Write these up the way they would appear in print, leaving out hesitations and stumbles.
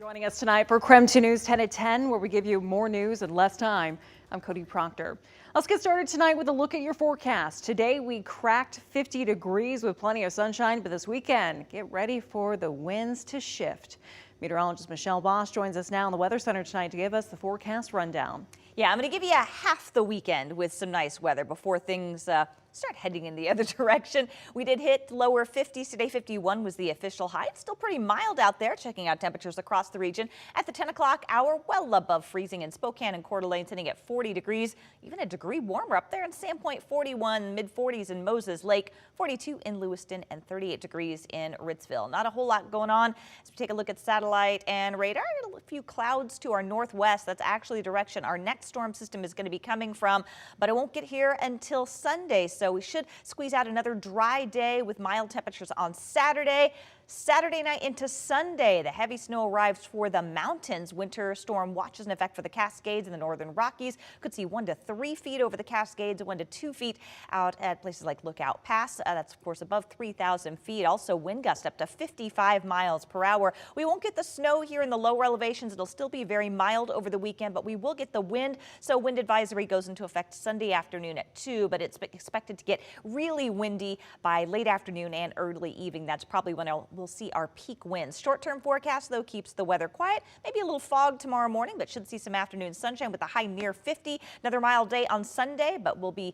Joining us tonight for KREM 2 News 10 at 10, where we give you more news in less time. I'm Cody Proctor. Let's get started tonight with a look at your forecast. Today we cracked 50 degrees with plenty of sunshine, but this weekend, get ready for the winds to shift. Meteorologist Michelle Bosch joins us now in the Weather Center tonight to give us the forecast rundown. Yeah, I'm going to give you a half the weekend with some nice weather before things start heading in the other direction. We did hit lower 50s today. 51 was the official high. It's still pretty mild out there. Checking out temperatures across the region at the 10 o'clock hour, well above freezing in Spokane and Coeur d'Alene, sitting at 40 degrees, even a degree warmer up there in Sandpoint. 41, mid 40s in Moses Lake, 42 in Lewiston, and 38 degrees in Ritzville. Not a whole lot going on as we take a look at satellite and radar. A few clouds to our northwest. That's actually the direction our next storm system is going to be coming from, but it won't get here until Sunday, so we should squeeze out another dry day with mild temperatures on Saturday. Saturday night into Sunday, the heavy snow arrives for the mountains. Winter storm watch is in effect for the Cascades and the northern Rockies. Could see 1 to 3 feet over the Cascades, 1 to 2 feet out at places like Lookout Pass. That's of course above 3,000 feet. Also wind gusts up to 55 miles per hour. We won't get the snow here in the lower elevations. It'll still be very mild over the weekend, but we will get the wind. So wind advisory goes into effect Sunday afternoon at 2, but it's expected to get really windy by late afternoon and early evening. That's probably when we'll see our peak winds. Short-term forecast, though, keeps the weather quiet. Maybe a little fog tomorrow morning, but should see some afternoon sunshine with a high near 50. Another mild day on Sunday, but that'll be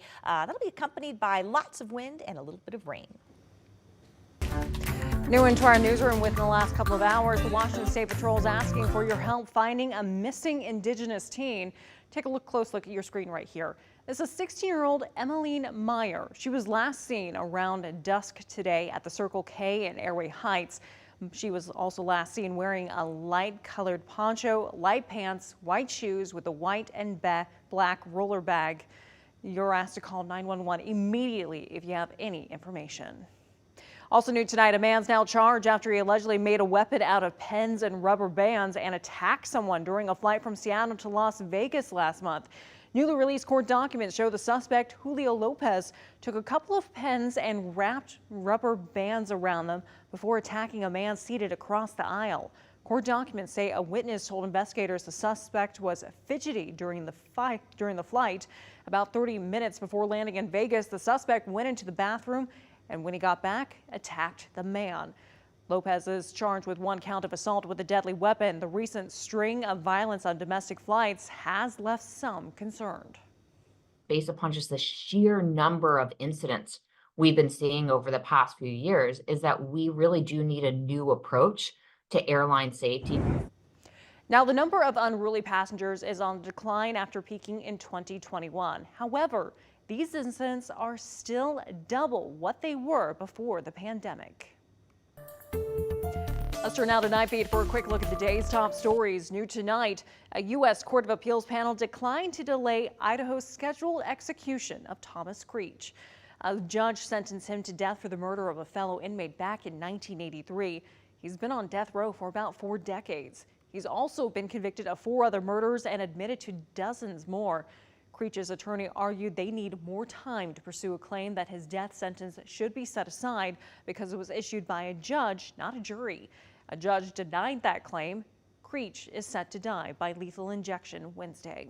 accompanied by lots of wind and a little bit of rain. New into our newsroom within the last couple of hours, the Washington State Patrol is asking for your help finding a missing Indigenous teen. Take a close look at your screen right here. This is 16-year-old Emmeline Meyer. She was last seen around dusk today at the Circle K in Airway Heights. She was also last seen wearing a light-colored poncho, light pants, white shoes with a white and black roller bag. You're asked to call 911 immediately if you have any information. Also new tonight, a man's now charged after he allegedly made a weapon out of pens and rubber bands and attacked someone during a flight from Seattle to Las Vegas last month. Newly released court documents show the suspect, Julio Lopez, took a couple of pens and wrapped rubber bands around them before attacking a man seated across the aisle. Court documents say a witness told investigators the suspect was fidgety during the flight. About 30 minutes before landing in Vegas, the suspect went into the bathroom and when he got back, attacked the man. Lopez is charged with 1 count of assault with a deadly weapon. The recent string of violence on domestic flights has left some concerned. Based upon just the sheer number of incidents we've been seeing over the past few years, is that we really do need a new approach to airline safety. Now, the number of unruly passengers is on decline after peaking in 2021. However, these incidents are still double what they were before the pandemic. Let's turn now to Night Beat for a quick look at the day's top stories. New tonight, a U.S. Court of Appeals panel declined to delay Idaho's scheduled execution of Thomas Creech. A judge sentenced him to death for the murder of a fellow inmate back in 1983. He's been on death row for about 4 decades. He's also been convicted of 4 other murders and admitted to dozens more. Creech's attorney argued they need more time to pursue a claim that his death sentence should be set aside because it was issued by a judge, not a jury. A judge denied that claim. Creech is set to die by lethal injection Wednesday.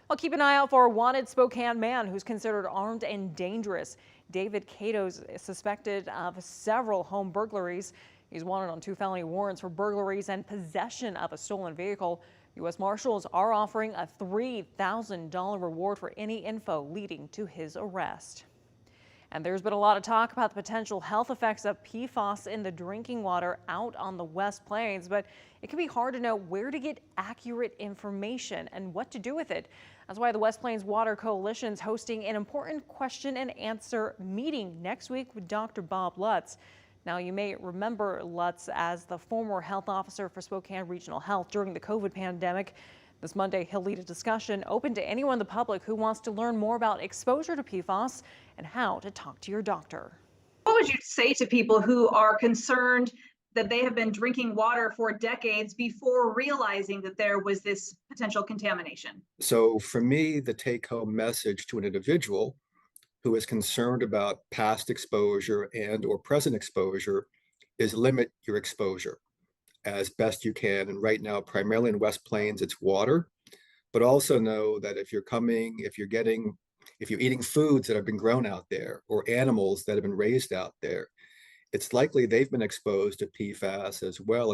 Well, keep an eye out for a wanted Spokane man who's considered armed and dangerous. David Cato's suspected of several home burglaries. He's wanted on 2 felony warrants for burglaries and possession of a stolen vehicle. U.S. Marshals are offering a $3,000 reward for any info leading to his arrest. And there's been a lot of talk about the potential health effects of PFAS in the drinking water out on the West Plains, but it can be hard to know where to get accurate information and what to do with it. That's why the West Plains Water Coalition is hosting an important question and answer meeting next week with Dr. Bob Lutz. Now, you may remember Lutz as the former health officer for Spokane Regional Health during the COVID pandemic. This Monday, he'll lead a discussion open to anyone in the public who wants to learn more about exposure to PFAS and how to talk to your doctor. What would you say to people who are concerned that they have been drinking water for decades before realizing that there was this potential contamination? So for me, the take-home message to an individual who is concerned about past exposure and or present exposure is limit your exposure. as best you can. And right now, primarily in West Plains, it's water. But also know that if you're eating foods that have been grown out there or animals that have been raised out there, it's likely they've been exposed to PFAS as well.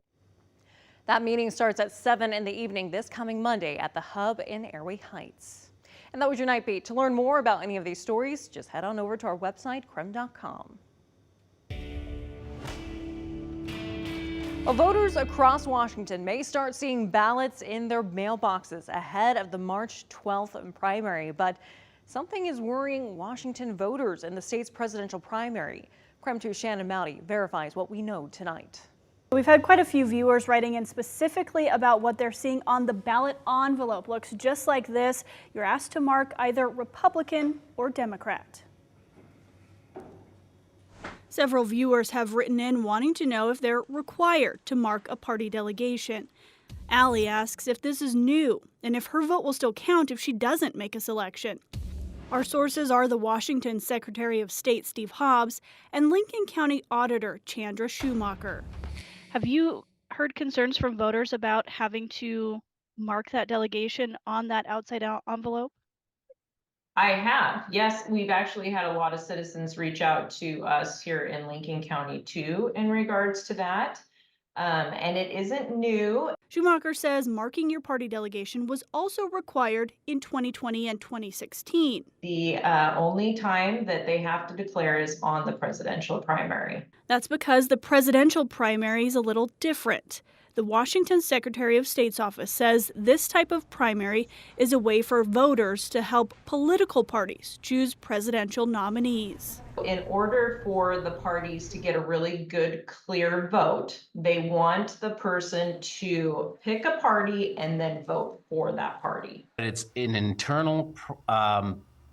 That meeting starts at 7 in the evening this coming Monday at the Hub in Airway Heights. And that was your Night Beat. To learn more about any of these stories, just head on over to our website, KREM.com. Well, voters across Washington may start seeing ballots in their mailboxes ahead of the March 12th primary, but something is worrying Washington voters in the state's presidential primary. KREM 2's Shannon Mowdy verifies what we know tonight. We've had quite a few viewers writing in specifically about what they're seeing on the ballot envelope. Looks just like this. You're asked to mark either Republican or Democrat. Several viewers have written in wanting to know if they're required to mark a party delegation. Allie asks if this is new and if her vote will still count if she doesn't make a selection. Our sources are the Washington Secretary of State Steve Hobbs and Lincoln County Auditor Chandra Schumacher. Have you heard concerns from voters about having to mark that delegation on that outside envelope? I have, yes. We've actually had a lot of citizens reach out to us here in Lincoln County too in regards to that. And it isn't new. Schumacher says marking your party delegation was also required in 2020 and 2016. The only time that they have to declare is on the presidential primary. That's because the presidential primary is a little different. The Washington Secretary of State's office says this type of primary is a way for voters to help political parties choose presidential nominees. In order for the parties to get a really good, clear vote, they want the person to pick a party and then vote for that party. It's an internal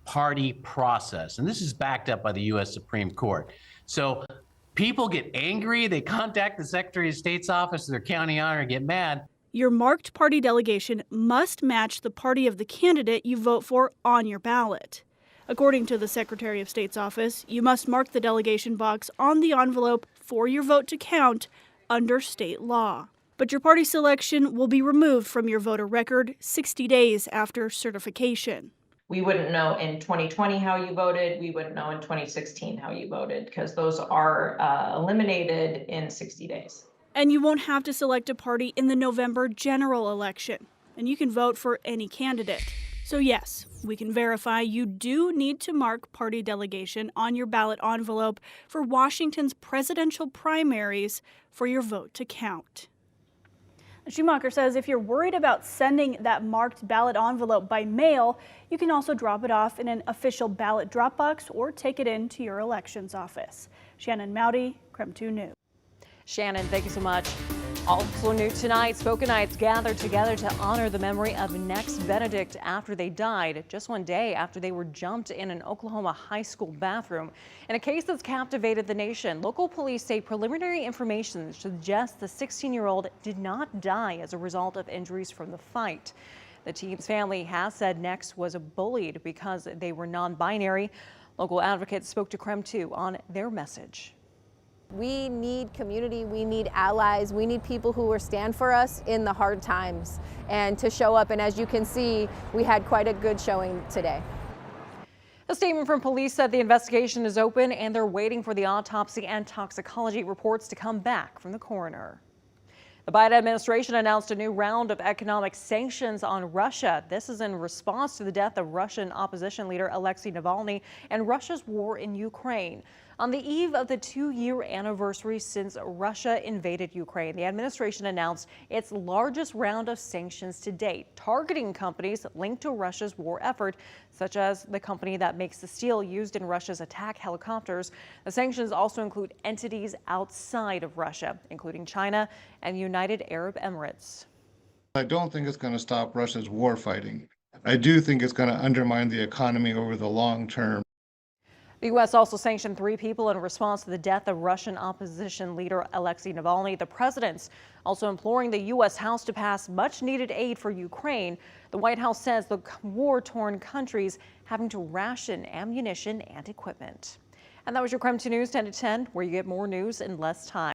party process, and this is backed up by the U.S. Supreme Court. So people get angry, they contact the Secretary of State's office, their county honor, get mad. Your marked party delegation must match the party of the candidate you vote for on your ballot. According to the Secretary of State's office, you must mark the delegation box on the envelope for your vote to count under state law. But your party selection will be removed from your voter record 60 days after certification. We wouldn't know in 2020 how you voted. We wouldn't know in 2016 how you voted because those are eliminated in 60 days. And you won't have to select a party in the November general election. And you can vote for any candidate. So yes, we can verify you do need to mark party delegation on your ballot envelope for Washington's presidential primaries for your vote to count. Schumacher says if you're worried about sending that marked ballot envelope by mail, you can also drop it off in an official ballot drop box or take it into your elections office. Shannon Mowdy, KREM 2 News. Shannon, thank you so much. Also new tonight, Spokanites gathered together to honor the memory of Nex Benedict after they died just one day after they were jumped in an Oklahoma high school bathroom. In a case that's captivated the nation, local police say preliminary information suggests the 16-year-old did not die as a result of injuries from the fight. The teen's family has said Nex was bullied because they were non-binary. Local advocates spoke to KREM 2 on their message. We need community, we need allies, we need people who will stand for us in the hard times and to show up. And as you can see, we had quite a good showing today. A statement from police said the investigation is open and they're waiting for the autopsy and toxicology reports to come back from the coroner. The Biden administration announced a new round of economic sanctions on Russia. This is in response to the death of Russian opposition leader Alexei Navalny and Russia's war in Ukraine. On the eve of the 2-year anniversary since Russia invaded Ukraine, the administration announced its largest round of sanctions to date, targeting companies linked to Russia's war effort, such as the company that makes the steel used in Russia's attack helicopters. The sanctions also include entities outside of Russia, including China and United Arab Emirates. I don't think it's going to stop Russia's war fighting. I do think it's going to undermine the economy over the long term. The U.S. also sanctioned 3 people in response to the death of Russian opposition leader Alexei Navalny. The president's also imploring the U.S. House to pass much-needed aid for Ukraine. The White House says the war-torn country's having to ration ammunition and equipment. And that was your KREM 2 News 10 to 10, where you get more news in less time.